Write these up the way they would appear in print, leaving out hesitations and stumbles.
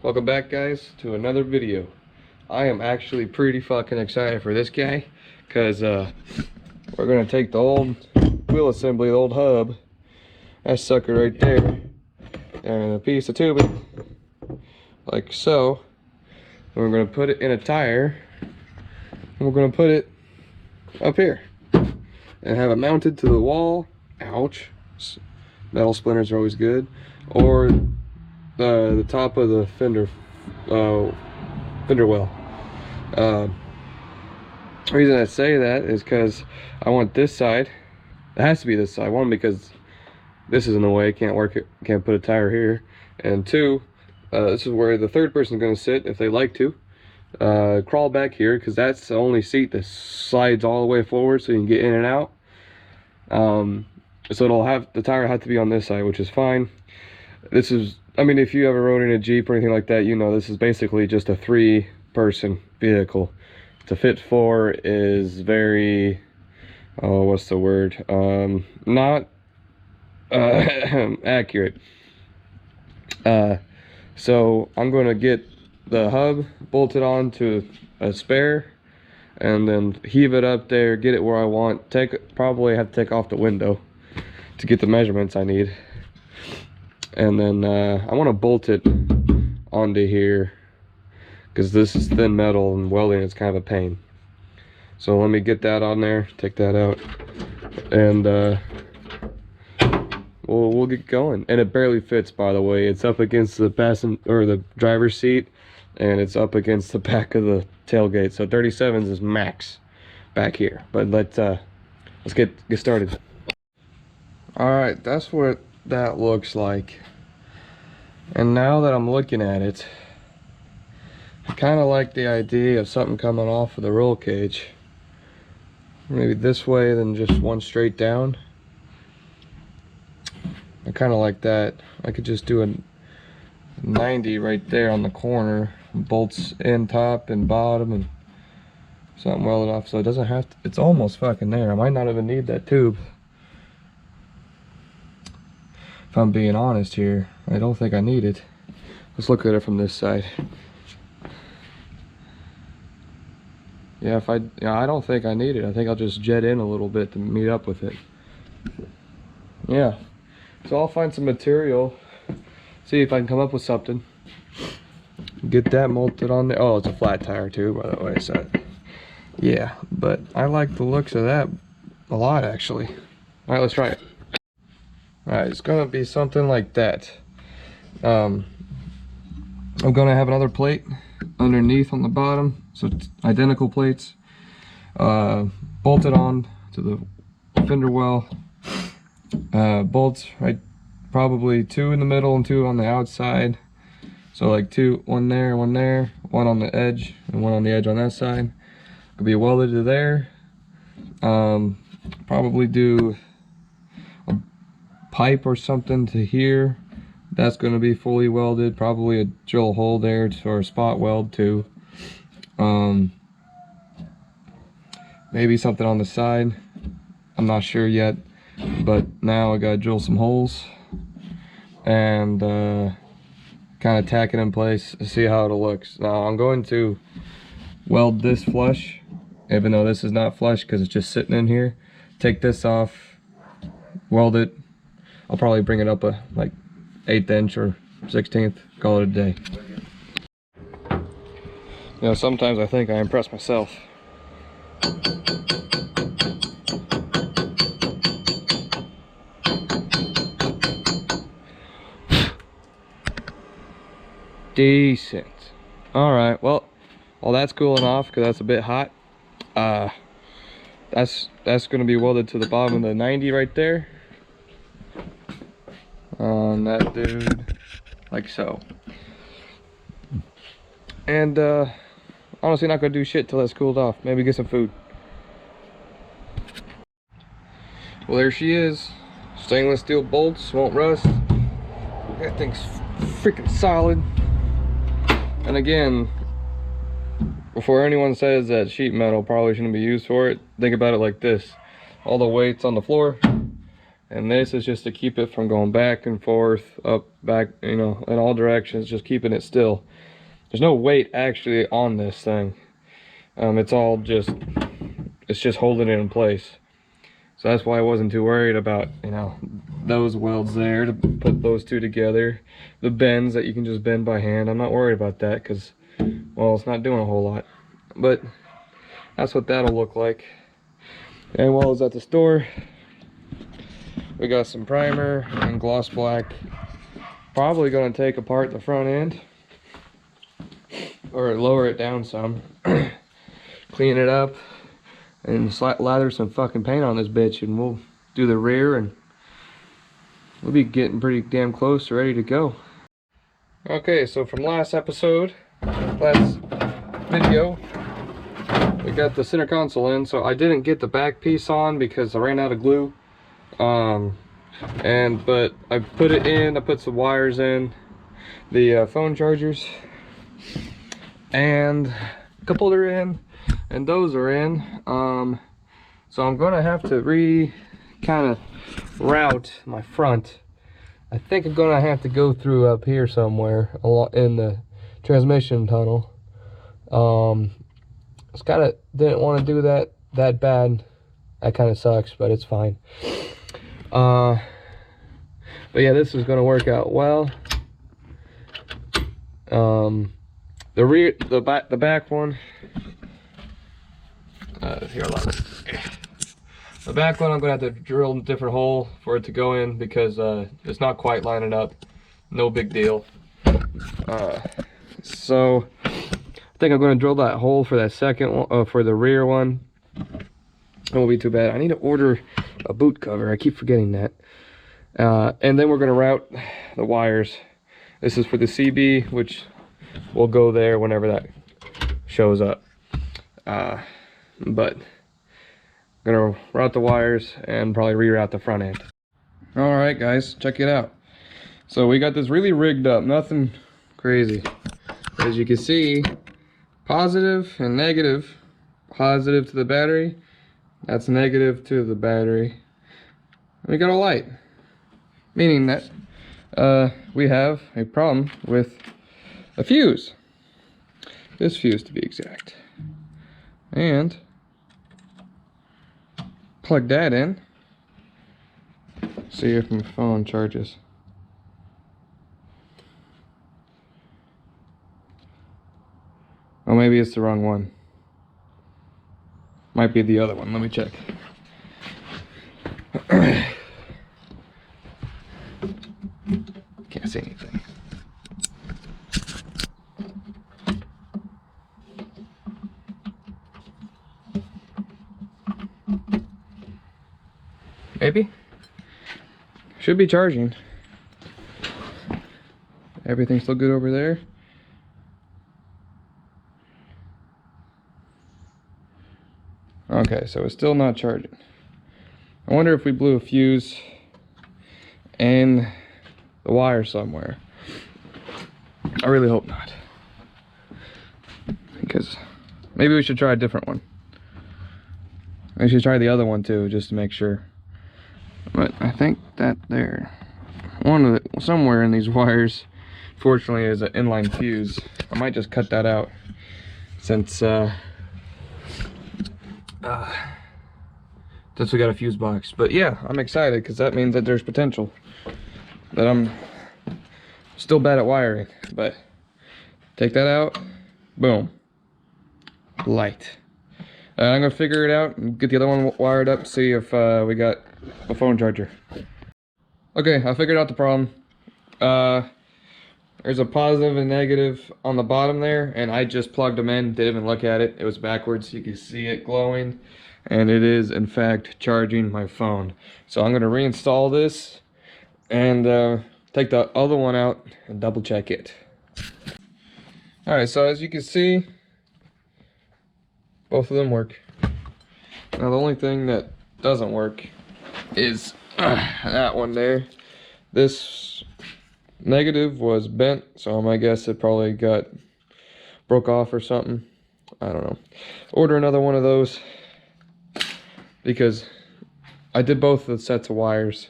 Welcome back, guys, to another video. I am actually pretty fucking excited for this guy because we're gonna take the old wheel assembly, the old hub, that sucker right there, and a piece of tubing like so, and we're gonna put it in a tire, and we're gonna put it up here and have it mounted to the wall. Ouch. Metal splinters are always good. Or the top of the fender well. The reason I say that is because I want this side. It has to be this side. One, because this is in the way, can't put a tire here. And two, this is where the third person is going to sit if they like to. Crawl back here because that's the only seat that slides all the way forward so you can get in and out. So the tire have to be on this side, which is fine. This is, I mean, if you ever rode in a Jeep or anything like that, you know this is basically just a 3-person vehicle. To fit 4 is very, what's the word? Not accurate. So I'm going to get the hub bolted on to a spare and then heave it up there, get it where I want. Probably have to take off the window to get the measurements I need. And then I want to bolt it onto here because this is thin metal and welding is kind of a pain. So let me get that on there, take that out, and we'll get going. And it barely fits, by the way. It's up against the the driver's seat, and it's up against the back of the tailgate. So 37s is max back here. But let's get started. All right, that's what that looks like. And now that I'm looking at it, I kind of like the idea of something coming off of the roll cage. Maybe this way, then just one straight down. I kind of like that. I could just do a 90 right there on the corner, bolts in top and bottom, and something welded off so it doesn't have to. It's almost fucking there. I might not even need that tube. If I'm being honest here, I don't think I need it. Let's look at it from this side. Yeah, I don't think I need it. I think I'll just jet in a little bit to meet up with it. Yeah. So I'll find some material, see if I can come up with something. Get that bolted on there. Oh, it's a flat tire too, by the way. So yeah, but I like the looks of that a lot, actually. All right, let's try it. All right, it's gonna be something like that. I'm gonna have another plate underneath on the bottom, so it's identical plates, bolted on to the fender well. Bolts, right, probably 2 in the middle and 2 on the outside. So like 2, one there, one on the edge, and one on the edge on that side. Could be welded to there. Probably do a pipe or something to here. That's going to be fully welded. Probably a drill hole there for a spot weld too. Maybe something on the side. I'm not sure yet, but now I gotta drill some holes and kind of tack it in place to see how it looks. Now I'm going to weld this flush, even though this is not flush because it's just sitting in here. Take this off, weld it. I'll probably bring it up a like 1/8 inch or 1/16, call it a day. You know, sometimes I think I impress myself. Decent. All right, well that's cooling off because that's a bit hot. That's going to be welded to the bottom of the 90 right there on that dude, like so. And honestly, not going to do shit till that's cooled off. Maybe get some food. Well, there she is. Stainless steel bolts, won't rust. That thing's freaking solid. And again, before anyone says that sheet metal probably shouldn't be used for it, think about it like this. All the weight's on the floor, And this is just to keep it from going back and forth, up, back, you know, in all directions, just keeping it still. There's no weight actually on this thing. It's all just, it's just holding it in place. So that's why I wasn't too worried about, you know, those welds there to put those two together. The bends that you can just bend by hand. I'm not worried about that because, well, it's not doing a whole lot. But that's what that'll look like. And while I was at the store, we got some primer and gloss black. Probably going to take apart the front end or lower it down some. Clean it up and lather some fucking paint on this bitch, and we'll do the rear, and we'll be getting pretty damn close to ready to go. Okay, so from last episode, last video, we got the center console in. So I didn't get the back piece on because I ran out of glue. But I put it in, I put some wires in, the phone chargers, and a couple are in, and those are in. So I'm gonna have to kind of route my front. I think I'm gonna have to go through up here somewhere in the transmission tunnel. It's kinda didn't want to do that bad. That kind of sucks, but it's fine. But yeah, this is gonna work out well. The back one. Here, the back one, I'm gonna have to drill a different hole for it to go in because it's not quite lining up. No big deal. So I think I'm gonna drill that hole for that second one, for the rear one. It won't be too bad. I need to order a boot cover. I keep forgetting that. And then we're gonna route the wires. This is for the CB, which will go there whenever that shows up. But I'm gonna route the wires and probably reroute the front end. All right, guys, check it out. So we got this really rigged up, nothing crazy. As you can see, positive and negative. Positive to the battery, that's negative to the battery. We got a light, meaning that we have a problem with a fuse. This fuse, to be exact. And plug that in. See if my phone charges. Oh, maybe it's the wrong one. Might be the other one. Let me check. Can't see anything. Maybe. Should be charging. Everything's still good over there. Okay, so it's still not charging. I wonder if we blew a fuse in the wire somewhere. I really hope not. Because maybe we should try a different one. We should try the other one too, just to make sure. But I think that there, somewhere in these wires, fortunately, is an inline fuse. I might just cut that out since we got a fuse box. But yeah, I'm excited because that means that there's potential. That I'm still bad at wiring, but take that out, boom, light. I'm gonna figure it out and get the other one wired up, see if we got a phone charger. Okay, I figured out the problem. There's a positive and negative on the bottom there, and I just plugged them in, didn't even look at it. It was backwards, you can see it glowing, and it is in fact charging my phone. So I'm gonna reinstall this and take the other one out and double check it. All right, so as you can see, both of them work. Now the only thing that doesn't work is that one there. This negative was bent, so I guess it probably broke off or something. I don't know. Order another one of those because I did both of the sets of wires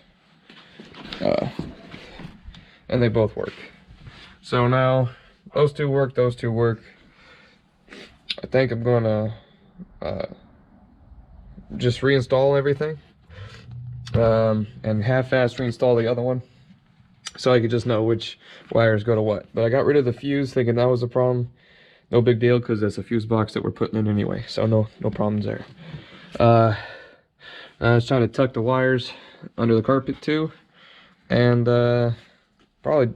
and they both work. So now those two work, those two work. I think I'm gonna just reinstall everything, and half-fast reinstall the other one, so I could just know which wires go to what. But I got rid of the fuse thinking that was a problem. No big deal, because it's a fuse box that we're putting in anyway, so no problems there. I was trying to tuck the wires under the carpet too, and probably,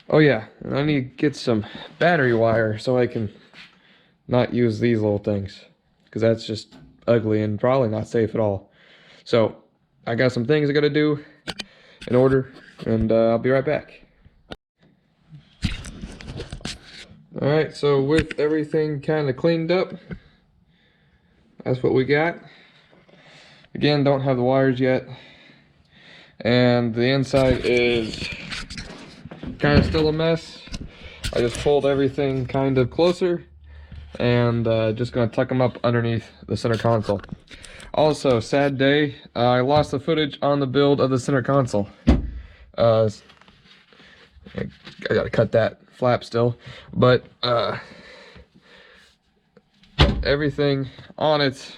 oh yeah, I need to get some battery wire so I can not use these little things, because that's just ugly and probably not safe at all. So I got some things I gotta do in order, and I'll be right back. Alright, so with everything kind of cleaned up, that's what we got. Again, don't have the wires yet, and the inside is kind of still a mess. I just pulled everything kind of closer, and just gonna tuck them up underneath the center console. Also, sad day, I lost the footage on the build of the center console. I gotta cut that flap still, but everything on it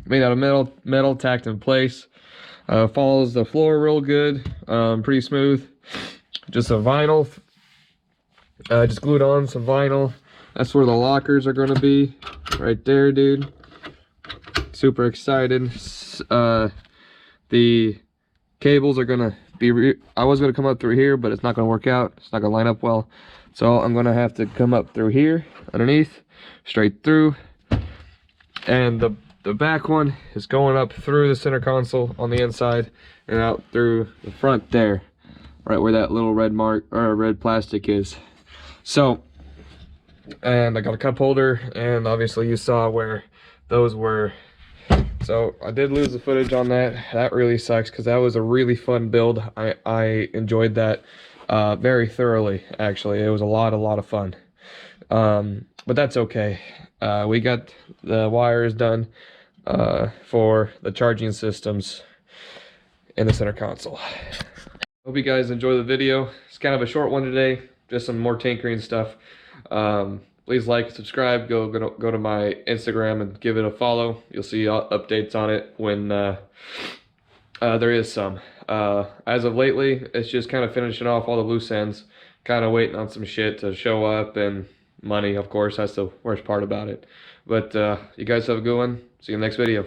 made out of metal tacked in place. Follows the floor real good, pretty smooth. Just a vinyl, just glued on some vinyl. That's where the lockers are gonna be, right there, dude. Super excited. The cables are gonna be, I was gonna come up through here, but it's not gonna work out. It's not gonna line up well. So I'm gonna have to come up through here, underneath, straight through. And the back one is going up through the center console on the inside and out through the front there, right where that little red mark or red plastic is. So, and I got a cup holder, and obviously you saw where those were. So I did lose the footage on that. That really sucks, because that was a really fun build. I enjoyed that very thoroughly, actually. It was a lot of fun. But that's okay. We got the wires done for the charging systems in the center console. Hope you guys enjoy the video. It's kind of a short one today, just some more tinkering stuff. Please like, subscribe, go to my Instagram and give it a follow. You'll see updates on it when there is some. As of lately, it's just kind of finishing off all the loose ends, kind of waiting on some shit to show up, and money, of course, that's the worst part about it. But you guys have a good one. See you in the next video.